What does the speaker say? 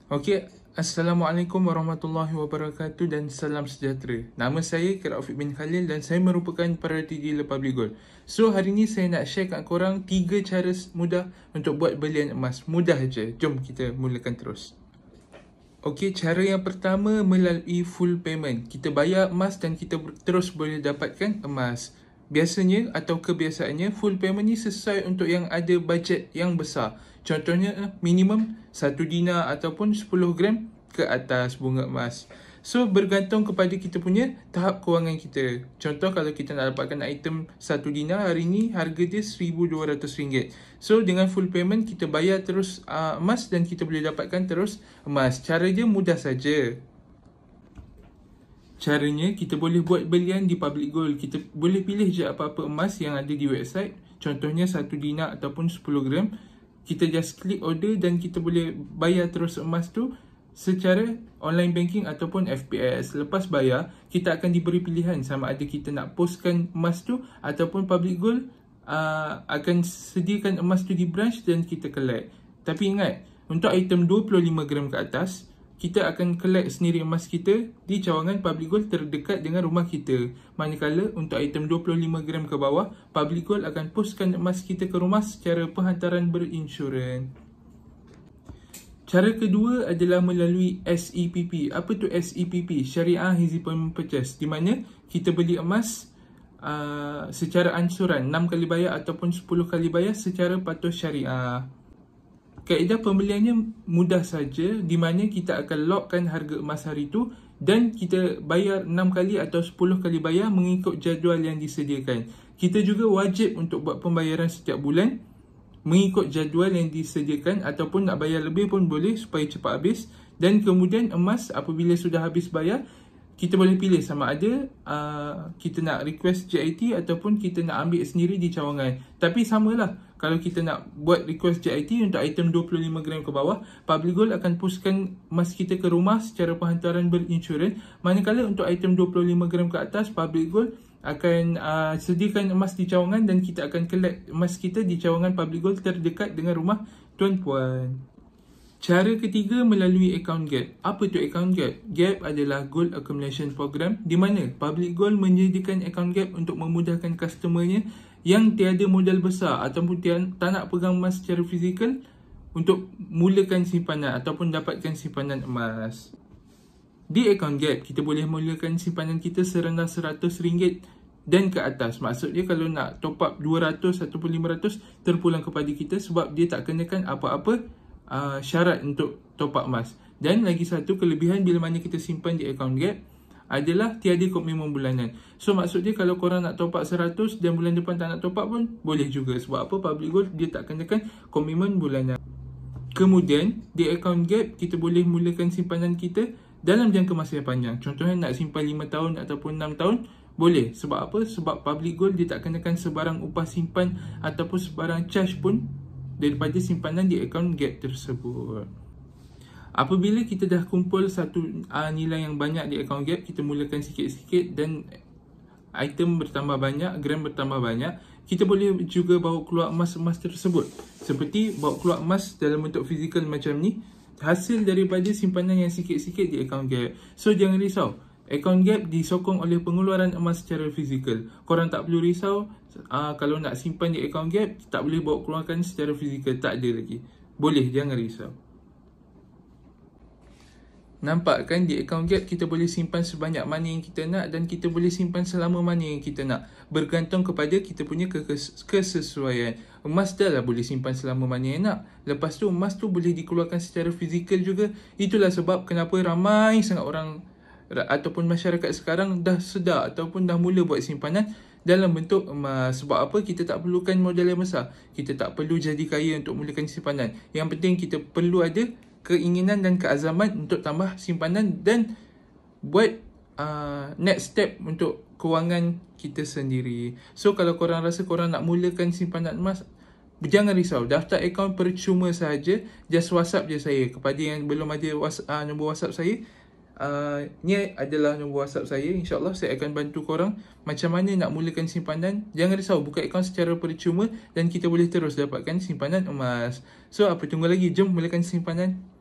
Okey, Assalamualaikum warahmatullahi wabarakatuh dan salam sejahtera. Nama saya Kira Afiq bin Khalil dan saya merupakan Priority Dealer Public Gold. So, hari ni saya nak share kat korang 3 cara mudah untuk buat belian emas. Mudah je. Jom kita mulakan terus. Okey, cara yang pertama melalui full payment. Kita bayar emas dan kita terus boleh dapatkan emas. Biasanya atau kebiasaannya full payment ni sesuai untuk yang ada bajet yang besar. Contohnya minimum 1 dinar ataupun 10 gram ke atas bunga emas. So bergantung kepada kita punya tahap kewangan kita. Contoh kalau kita nak dapatkan item 1 dinar hari ni harga dia RM1,200. So dengan full payment kita bayar terus emas dan kita boleh dapatkan terus emas. Cara dia mudah saja. Caranya, kita boleh buat belian di Public Gold. Kita boleh pilih je apa-apa emas yang ada di website. Contohnya 1 dinar ataupun 10 gram. Kita just klik order dan kita boleh bayar terus emas tu secara online banking ataupun FPS. Lepas bayar, kita akan diberi pilihan sama ada kita nak postkan emas tu ataupun Public Gold akan sediakan emas tu di branch dan kita collect. Tapi ingat, untuk item 25 gram ke atas, kita akan collect sendiri emas kita di cawangan Public Gold terdekat dengan rumah kita. Manakala untuk item 25 gram ke bawah, Public Gold akan postkan emas kita ke rumah secara penghantaran berinsurans. Cara kedua adalah melalui SEPP. Apa tu SEPP? Syariah Easy Payment Purchase. Di mana kita beli emas secara ansuran 6 kali bayar ataupun 10 kali bayar secara patuh syariah. Kaedah pembeliannya mudah saja, di mana kita akan lockkan harga emas hari itu dan kita bayar 6 kali atau 10 kali bayar mengikut jadual yang disediakan. Kita juga wajib untuk buat pembayaran setiap bulan mengikut jadual yang disediakan ataupun nak bayar lebih pun boleh supaya cepat habis. Dan kemudian emas apabila sudah habis bayar, kita boleh pilih sama ada kita nak request JIT ataupun kita nak ambil sendiri di cawangan. Tapi samalah, kalau kita nak buat request JIT untuk item 25 gram ke bawah, Public Gold akan postkan emas kita ke rumah secara penghantaran berinsurans. Manakala untuk item 25 gram ke atas, Public Gold akan sediakan emas di cawangan dan kita akan collect emas kita di cawangan Public Gold terdekat dengan rumah tuan-puan. Cara ketiga melalui account gap. Apa tu account gap? Gap adalah Gold Accumulation Program di mana Public Gold menyediakan account gap untuk memudahkan customernya yang tiada modal besar ataupun tak nak pegang emas secara fizikal untuk mulakan simpanan ataupun dapatkan simpanan emas. Di account gap, kita boleh mulakan simpanan kita serendah RM100 dan ke atas. Maksudnya kalau nak top up 200 ataupun 500 terpulang kepada kita sebab dia tak kenakan apa-apa syarat untuk top up emas. Dan lagi satu kelebihan bila mana kita simpan di account gap adalah tiada komitmen bulanan. So maksudnya kalau korang nak top up 100 dan bulan depan tak nak top up pun boleh juga. Sebab apa? Public Gold dia tak kenakan komitmen bulanan. Kemudian di account gap kita boleh mulakan simpanan kita dalam jangka masa yang panjang. Contohnya nak simpan 5 tahun ataupun 6 tahun boleh. Sebab apa? Sebab Public Gold dia tak kenakan sebarang upah simpan ataupun sebarang charge pun daripada simpanan di account gap tersebut. Apabila kita dah kumpul satu nilai yang banyak di account gap, kita mulakan sikit-sikit dan item bertambah banyak, gram bertambah banyak, kita boleh juga bawa keluar emas-emas tersebut. Seperti bawa keluar emas dalam bentuk fizikal macam ni, hasil daripada simpanan yang sikit-sikit di account gap. So jangan risau, account gap disokong oleh pengeluaran emas secara fizikal. Korang tak perlu risau kalau nak simpan di account gap, tak boleh bawa keluarkan secara fizikal. Tak ada lagi. Boleh, jangan risau. Nampak kan, di account gap kita boleh simpan sebanyak mana yang kita nak dan kita boleh simpan selama mana yang kita nak. Bergantung kepada kita punya kesesuaian. Emas dah lah boleh simpan selama mana yang nak. Lepas tu emas tu boleh dikeluarkan secara fizikal juga. Itulah sebab kenapa ramai sangat orang ataupun masyarakat sekarang dah sedar ataupun dah mula buat simpanan dalam bentuk emas. Sebab apa? Kita tak perlukan modal yang besar. Kita tak perlu jadi kaya untuk mulakan simpanan. Yang penting kita perlu ada keinginan dan keazaman untuk tambah simpanan dan buat next step untuk kewangan kita sendiri. So kalau korang rasa korang nak mulakan simpanan emas, jangan risau, daftar akaun percuma sahaja. Just WhatsApp je saya. Kepada yang belum ada nombor WhatsApp saya, ni adalah nombor WhatsApp saya. InsyaAllah saya akan bantu korang macam mana nak mulakan simpanan. Jangan risau, buka akaun secara percuma dan kita boleh terus dapatkan simpanan emas. So apa tunggu lagi, jom mulakan simpanan.